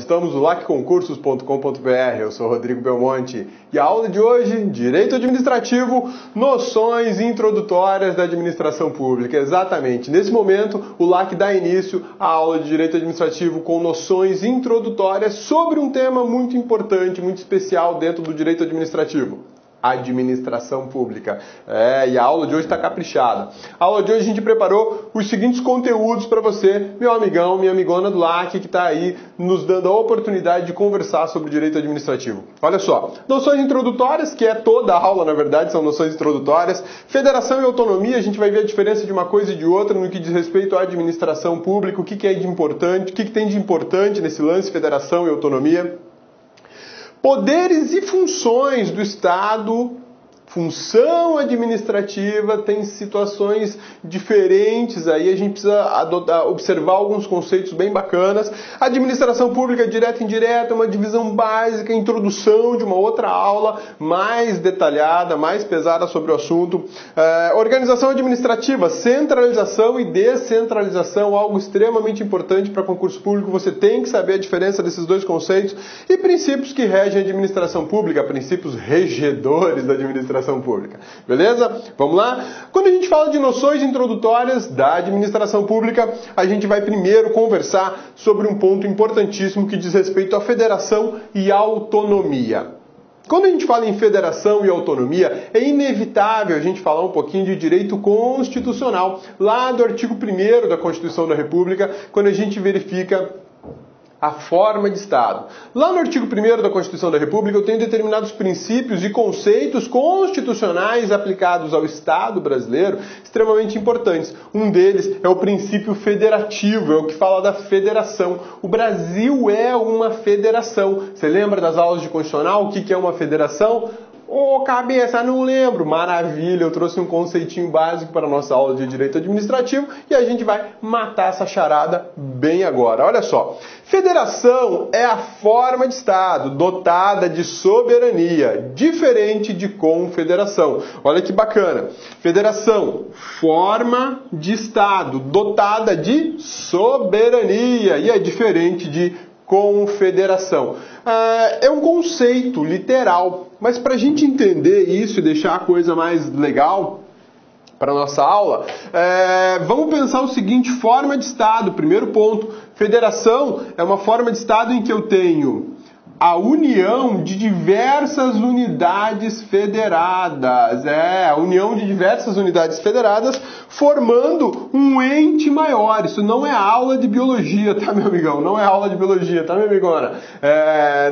estamos no lacconcursos.com.br. Eu sou Rodrigo Belmonte e a aula de hoje, Direito Administrativo, noções introdutórias da administração pública. Exatamente, nesse momento o LAC dá início à aula de Direito Administrativo com noções introdutórias sobre um tema muito importante, muito especial dentro do Direito Administrativo. Administração pública. E a aula de hoje está caprichada. A aula de hoje a gente preparou os seguintes conteúdos para você, meu amigão, minha amigona do LAC, que está aí nos dando a oportunidade de conversar sobre direito administrativo. Olha só, noções introdutórias, que é toda a aula, na verdade, são noções introdutórias. Federação e autonomia, a gente vai ver a diferença de uma coisa e de outra no que diz respeito à administração pública, o que é de importante, o que tem de importante nesse lance federação e autonomia. Poderes e funções do Estado, função administrativa, tem situações diferentes, aí a gente precisa observar alguns conceitos bem bacanas. Administração pública direta e indireta, uma divisão básica, introdução de uma outra aula mais detalhada, mais pesada sobre o assunto. Organização administrativa, centralização e descentralização, algo extremamente importante para concurso público, você tem que saber a diferença desses dois conceitos. E princípios que regem a administração pública, princípios regedores da administração pública. Beleza? Vamos lá? Quando a gente fala de noções introdutórias da administração pública, a gente vai primeiro conversar sobre um ponto importantíssimo que diz respeito à federação e autonomia. Quando a gente fala em federação e autonomia, é inevitável a gente falar um pouquinho de direito constitucional, lá do artigo 1º da Constituição da República, quando a gente verifica a forma de Estado. Lá no artigo 1º da Constituição da República, eu tenho determinados princípios e conceitos constitucionais aplicados ao Estado brasileiro extremamente importantes. Um deles é o princípio federativo, é o que fala da federação. O Brasil é uma federação. Você lembra das aulas de constitucional? O que é uma federação? Ô, cabeça, não lembro. Maravilha, eu trouxe um conceitinho básico para a nossa aula de Direito Administrativo e a gente vai matar essa charada bem agora. Olha só, federação é a forma de Estado dotada de soberania, diferente de confederação. Olha que bacana. Federação, forma de Estado dotada de soberania e é diferente de confederação. É um conceito literal, mas para a gente entender isso e deixar a coisa mais legal para a nossa aula, vamos pensar o seguinte: forma de Estado, primeiro ponto. Federação é uma forma de Estado em que eu tenho a união de diversas unidades federadas. A união de diversas unidades federadas formando um ente maior. Isso não é aula de biologia, tá, meu amigão? Não é aula de biologia, tá, minha amigona?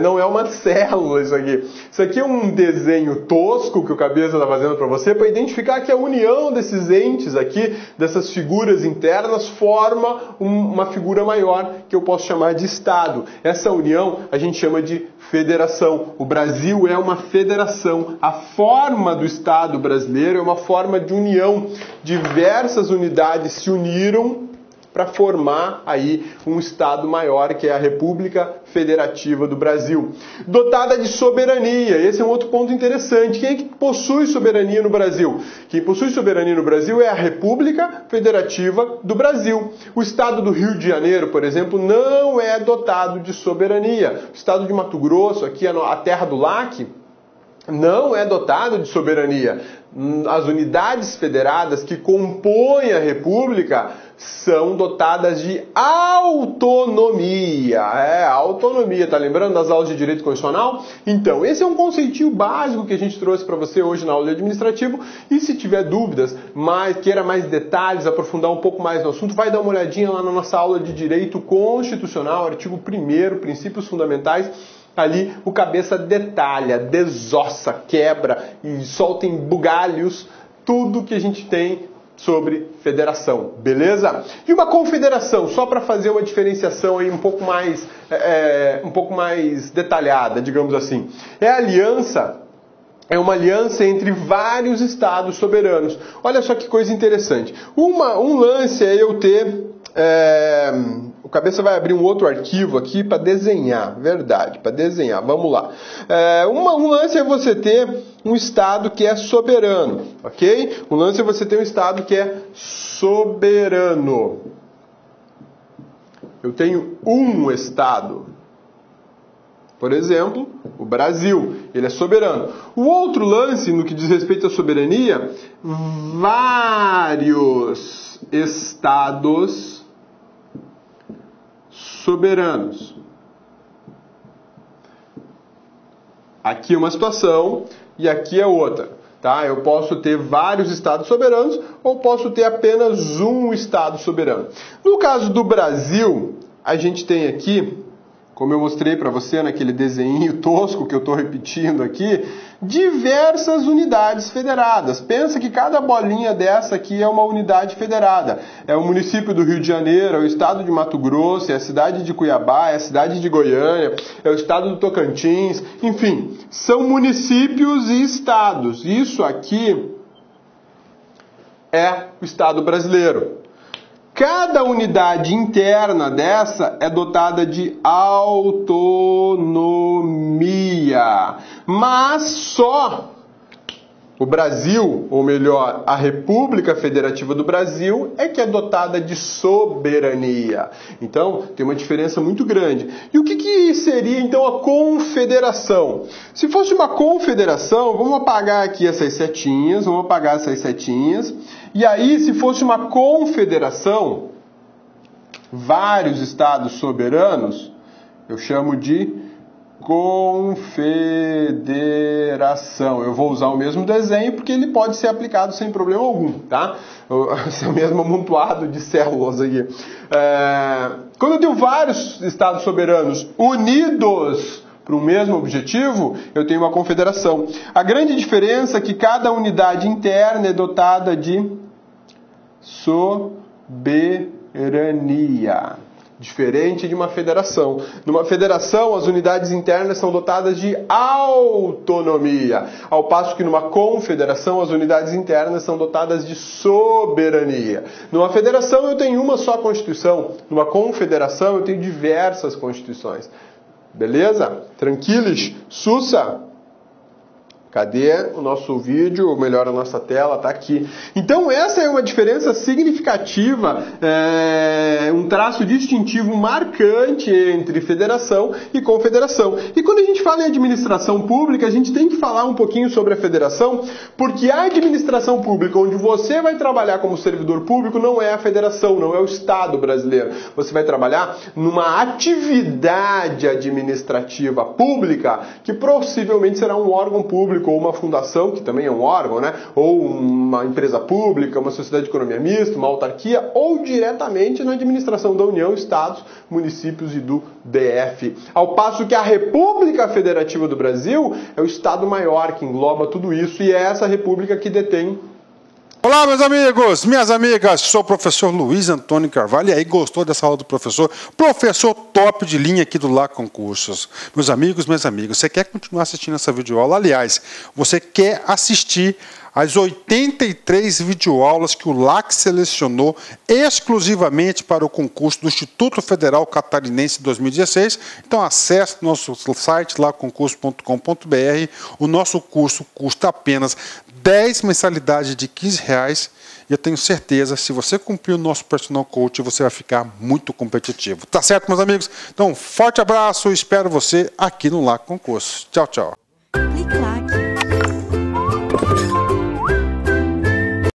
Não é uma célula isso aqui. Isso aqui é um desenho tosco que o Cabeça está fazendo para você, para identificar que a união desses entes aqui, dessas figuras internas, forma uma figura maior que eu posso chamar de Estado. Essa união a gente chama de federação. O Brasil é uma federação. A forma do Estado brasileiro é uma forma de união. Diversas unidades se uniram para formar aí um Estado maior, que é a República Federativa do Brasil. Dotada de soberania. Esse é um outro ponto interessante. Quem é que possui soberania no Brasil? Quem possui soberania no Brasil é a República Federativa do Brasil. O Estado do Rio de Janeiro, por exemplo, não é dotado de soberania. O Estado de Mato Grosso, aqui a terra do LAC, não é dotado de soberania. As unidades federadas que compõem a República são dotadas de autonomia. Autonomia, tá lembrando das aulas de Direito Constitucional? Então, esse é um conceitinho básico que a gente trouxe para você hoje na aula de administrativo. E se tiver dúvidas, queira mais detalhes, aprofundar um pouco mais no assunto, vai dar uma olhadinha lá na nossa aula de Direito Constitucional, artigo 1º, princípios fundamentais. Ali o Cabeça detalha, desossa, quebra e solta em bugalhos tudo que a gente tem sobre federação, beleza? E uma confederação, só para fazer uma diferenciação aí um pouco mais detalhada, digamos assim. É uma aliança entre vários estados soberanos. Olha só que coisa interessante. Um lance é eu ter... O Cabeça vai abrir um outro arquivo aqui para desenhar, verdade, para desenhar, vamos lá. Um lance é você ter um Estado que é soberano, ok? Um lance é você ter um Estado que é soberano. Eu tenho um Estado. Por exemplo, o Brasil, ele é soberano. O outro lance, no que diz respeito à soberania, vários estados soberanos. Aqui é uma situação e aqui é outra. Tá? Eu posso ter vários estados soberanos ou posso ter apenas um estado soberano. No caso do Brasil, a gente tem aqui, como eu mostrei para você naquele desenho tosco que eu estou repetindo aqui, diversas unidades federadas. Pensa que cada bolinha dessa aqui é uma unidade federada. É o município do Rio de Janeiro, é o estado de Mato Grosso, é a cidade de Cuiabá, é a cidade de Goiânia, é o estado do Tocantins, enfim, são municípios e estados. Isso aqui é o estado brasileiro. Cada unidade interna dessa é dotada de autonomia, mas só o Brasil, ou melhor, a República Federativa do Brasil, é que é dotada de soberania. Então, tem uma diferença muito grande. E o que seria, então, a confederação? Se fosse uma confederação, vamos apagar aqui essas setinhas, e aí, se fosse uma confederação, vários estados soberanos, eu chamo de confederação. Eu vou usar o mesmo desenho porque ele pode ser aplicado sem problema algum, tá? Esse é o mesmo amontoado de células aqui. Quando eu tenho vários estados soberanos unidos para o mesmo objetivo, eu tenho uma confederação. A grande diferença é que cada unidade interna é dotada de soberania. Diferente de uma federação. Numa federação, as unidades internas são dotadas de autonomia, ao passo que numa confederação, as unidades internas são dotadas de soberania. Numa federação, eu tenho uma só Constituição. Numa confederação, eu tenho diversas Constituições. Beleza? Tranquilos? Sussa? Cadê o nosso vídeo, ou melhor, a nossa tela? Está aqui. Então, essa é uma diferença significativa, um traço distintivo marcante entre federação e confederação. E quando a gente fala em administração pública, a gente tem que falar um pouquinho sobre a federação, porque a administração pública, onde você vai trabalhar como servidor público, não é a federação, não é o Estado brasileiro. Você vai trabalhar numa atividade administrativa pública, que possivelmente será um órgão público, ou uma fundação, que também é um órgão, né? Ou uma empresa pública, uma sociedade de economia mista, uma autarquia, ou diretamente na administração da União, estados, municípios e do DF. Ao passo que a República Federativa do Brasil é o estado maior que engloba tudo isso e é essa república que detém. Olá, meus amigos, minhas amigas, sou o professor Luiz Antônio Carvalho, e aí, gostou dessa aula do professor? Professor top de linha aqui do LAC Concursos. Meus amigos, minhas amigas, você quer continuar assistindo essa videoaula? Aliás, você quer assistir as 83 videoaulas que o LAC selecionou exclusivamente para o concurso do Instituto Federal Catarinense 2016. Então acesse nosso site lacconcurso.com.br. O nosso curso custa apenas 10 mensalidades de R$15. E eu tenho certeza, se você cumprir o nosso personal coach, você vai ficar muito competitivo. Tá certo, meus amigos? Então, forte abraço, espero você aqui no LAC Concursos. Tchau, tchau.